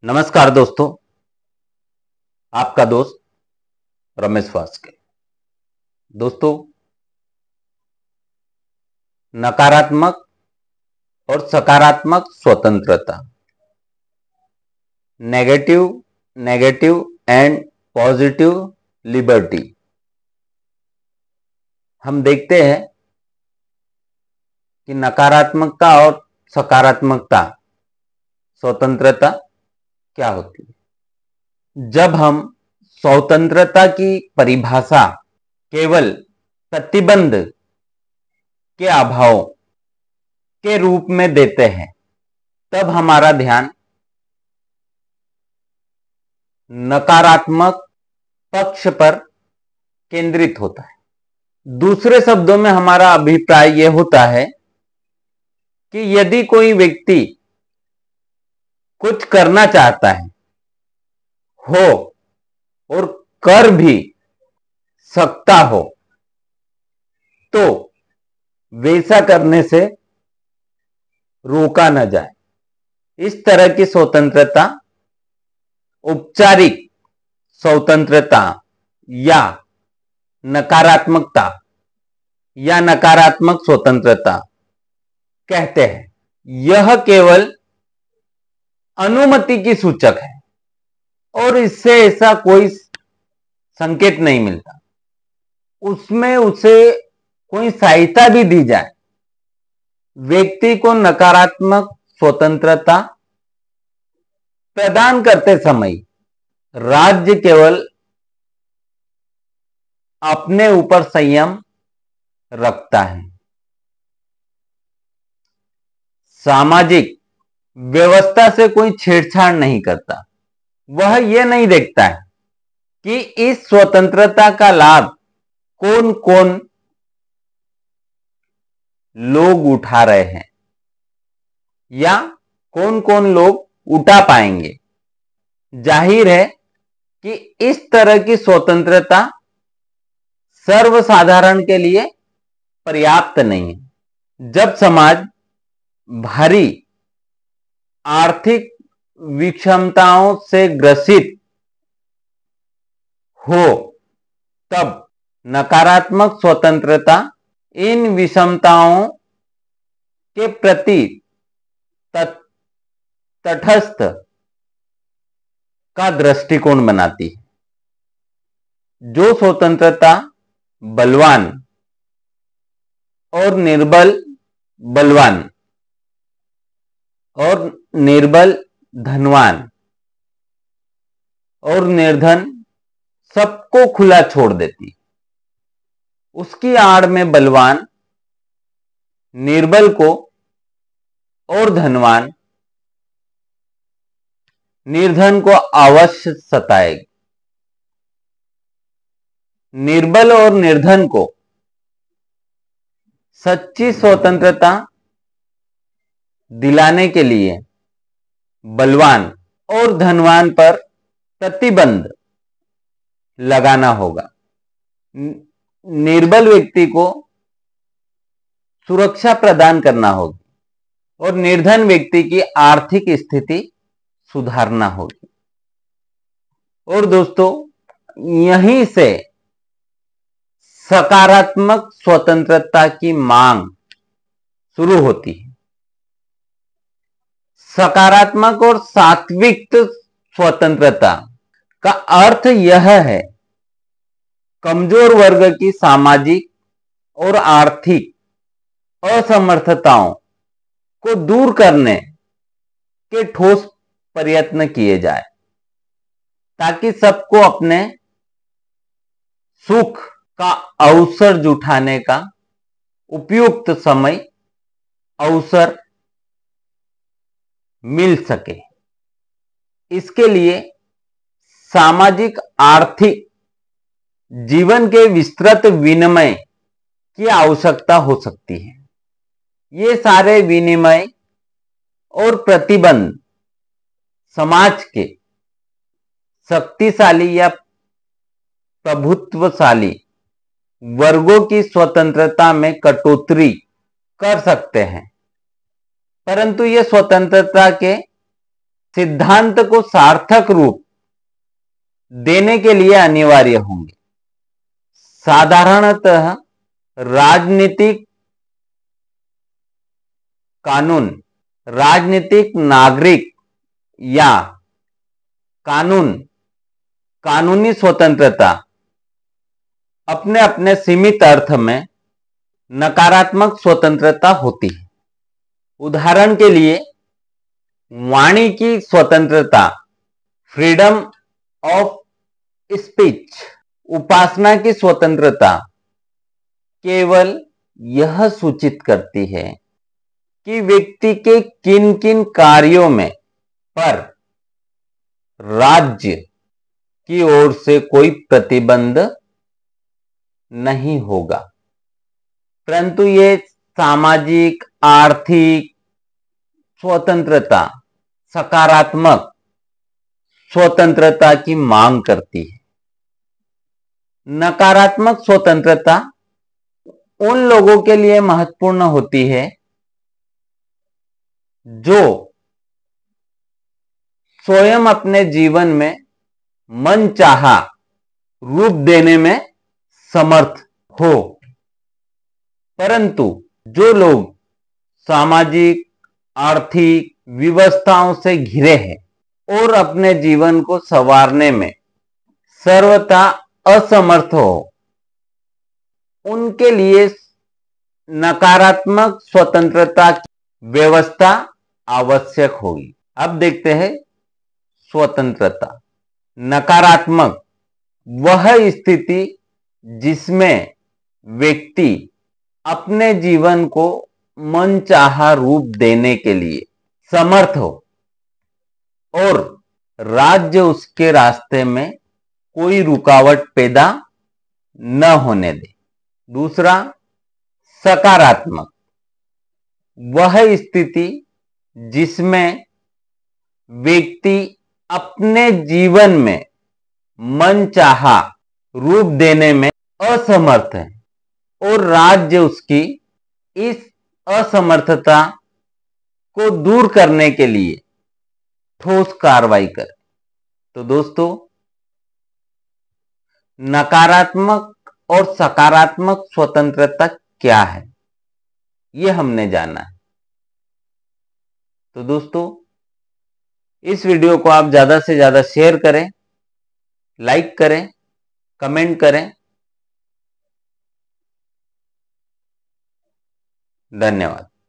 नमस्कार दोस्तों, आपका दोस्त रमेश वास्के। दोस्तों, नकारात्मक और सकारात्मक स्वतंत्रता, negative negative and positive liberty. हम देखते हैं कि नकारात्मकता और सकारात्मकता स्वतंत्रता क्या होती है। जब हम स्वतंत्रता की परिभाषा केवल प्रतिबंध के अभाव के रूप में देते हैं, तब हमारा ध्यान नकारात्मक पक्ष पर केंद्रित होता है। दूसरे शब्दों में हमारा अभिप्राय यह होता है कि यदि कोई व्यक्ति कुछ करना चाहता है हो और कर भी सकता हो, तो वैसा करने से रोका न जाए। इस तरह की स्वतंत्रता औपचारिक स्वतंत्रता या नकारात्मकता या नकारात्मक स्वतंत्रता कहते हैं। यह केवल अनुमति की सूचक है और इससे ऐसा कोई संकेत नहीं मिलता। उसमें उसे कोई सहायता भी दी जाए, व्यक्ति को नकारात्मक स्वतंत्रता प्रदान करते समय राज्य केवल अपने ऊपर संयम रखता है। सामाजिक व्यवस्था से कोई छेड़छाड़ नहीं करता। वह यह नहीं देखता है कि इस स्वतंत्रता का लाभ कौन कौन लोग उठा रहे हैं या कौन कौन लोग उठा पाएंगे। जाहिर है कि इस तरह की स्वतंत्रता सर्वसाधारण के लिए पर्याप्त नहीं है। जब समाज भारी आर्थिक विषमताओं से ग्रसित हो, तब नकारात्मक स्वतंत्रता इन विषमताओं के प्रति तटस्थ का दृष्टिकोण बनाती है। जो स्वतंत्रता बलवान और निर्बल बलवान और निर्बल धनवान और निर्धन सबको खुला छोड़ देती, उसकी आड़ में बलवान निर्बल को और धनवान निर्धन को अवश्य सताएगी। निर्बल और निर्धन को सच्ची स्वतंत्रता दिलाने के लिए बलवान और धनवान पर प्रतिबंध लगाना होगा। निर्बल व्यक्ति को सुरक्षा प्रदान करना होगी और निर्धन व्यक्ति की आर्थिक स्थिति सुधारना होगी। और दोस्तों, यहीं से सकारात्मक स्वतंत्रता की मांग शुरू होती है। सकारात्मक और सात्विक स्वतंत्रता का अर्थ यह है कमजोर वर्ग की सामाजिक और आर्थिक असमर्थताओं को दूर करने के ठोस प्रयत्न किए जाए, ताकि सबको अपने सुख का अवसर जुटाने का उपयुक्त समय अवसर मिल सके। इसके लिए सामाजिक आर्थिक जीवन के विस्तृत विनिमय की आवश्यकता हो सकती है। ये सारे विनिमय और प्रतिबंध समाज के शक्तिशाली या प्रभुत्वशाली वर्गों की स्वतंत्रता में कटौती कर सकते हैं, परंतु ये स्वतंत्रता के सिद्धांत को सार्थक रूप देने के लिए अनिवार्य होंगे। साधारणतः राजनीतिक कानून, राजनीतिक नागरिक या कानूनी स्वतंत्रता अपने अपने सीमित अर्थ में नकारात्मक स्वतंत्रता होती है। उदाहरण के लिए वाणी की स्वतंत्रता, फ्रीडम ऑफ स्पीच, उपासना की स्वतंत्रता केवल यह सूचित करती है कि व्यक्ति के किन किन कार्यों में पर राज्य की ओर से कोई प्रतिबंध नहीं होगा, परंतु ये सामाजिक, आर्थिक स्वतंत्रता, सकारात्मक स्वतंत्रता की मांग करती है। नकारात्मक स्वतंत्रता उन लोगों के लिए महत्वपूर्ण होती है जो स्वयं अपने जीवन में मनचाहा रूप देने में समर्थ हो, परंतु जो लोग सामाजिक, आर्थिक व्यवस्थाओं से घिरे हैं और अपने जीवन को संवारने में सर्वथा असमर्थ हो, उनके लिए नकारात्मक स्वतंत्रता की व्यवस्था आवश्यक होगी। अब देखते हैं स्वतंत्रता। नकारात्मक वह स्थिति जिसमें व्यक्ति अपने जीवन को मनचाहा रूप देने के लिए समर्थ हो और राज्य उसके रास्ते में कोई रुकावट पैदा न होने दे। दूसरा, सकारात्मक वह स्थिति जिसमें व्यक्ति अपने जीवन में मनचाहा रूप देने में असमर्थ है और राज्य उसकी इस असमर्थता को दूर करने के लिए ठोस कार्रवाई करे। तो दोस्तों, नकारात्मक और सकारात्मक स्वतंत्रता क्या है, यह हमने जाना है। तो दोस्तों, इस वीडियो को आप ज्यादा से ज्यादा शेयर करें, लाइक करें, कमेंट करें। धन्यवाद।